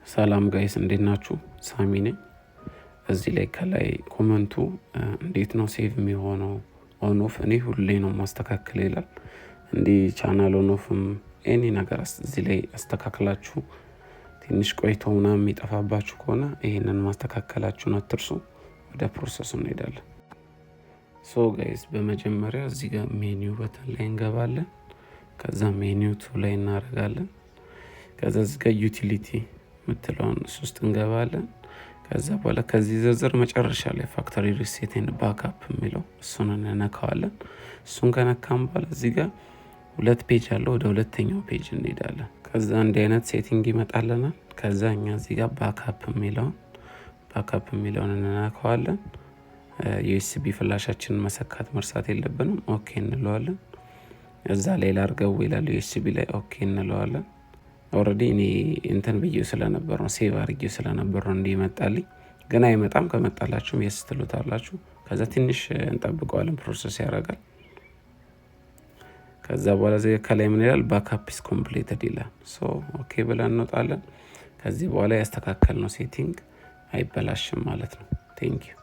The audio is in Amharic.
ሰላም ጋይስ እንዴት ናችሁ? ሳሚ ነኝ። እዚህ ላይ ከላይ ኮመንቱ እንዴት ነው ሴቭ የሚሆነው ኦን ኦፍ እኔ ሁሌ ነው ማስተካከል ይላል። እንዲህ ቻናል ኦን ኦፍም ኤኒ ነገር እዚህ ላይ አስተካክላችሁ ትንሽ ቆይተው ምናምን የሚጠፋባችሁ ከሆነ ይሄንን ማስተካከላችሁን አትርሱ። ወደ ፕሮሰሱ እንሄዳለን። ሶ ጋይስ በመጀመሪያ እዚህ ጋር ሜኒው በተን ላይ እንገባለን። ከዛ ሜኒው ቱ ላይ እናደርጋለን። ከዛ እዚህ ጋር ዩቲሊቲ ምትለውን ሶስት እንገባለን። ከዛ በኋላ ከዚህ ዝርዝር መጨረሻ ላይ ፋክተሪ ሪሴት ኤንድ ባክአፕ የሚለው እሱን እንነካዋለን። እሱን ከነካም በኋላ እዚህ ጋር ሁለት ፔጅ አለው። ወደ ሁለተኛው ፔጅ እንሄዳለን። ከዛ እንዲህ አይነት ሴቲንግ ይመጣልናል። ከዛ እኛ እዚህ ጋር ባክአፕ የሚለውን እንነካዋለን። ዩኤስቢ ፍላሻችንን መሰካት መርሳት የለብንም። ኦኬ እንለዋለን። እዛ ላይ ላርገው ይላል። ዩኤስቢ ላይ ኦኬ እንለዋለን። ኦሬዲ እኔ እንትን ብዬው ስለነበር ነው ሴቭ አድርጌው ስለነበር ነው እንዲመጣልኝ። ግን አይመጣም። ከመጣላችሁም የስ ትሉታላችሁ። ከዛ ትንሽ እንጠብቀዋለን፣ ፕሮሰስ ያደርጋል። ከዛ በኋላ እዚህ ከላይ ምን ይላል? ባክአፕ ኢዝ ኮምፕሊትድ ይላል። ሶ ኦኬ ብለን እንወጣለን። ከዚህ በኋላ ያስተካከልነው ሴቲንግ አይበላሽም ማለት ነው። ቴንክ ዩ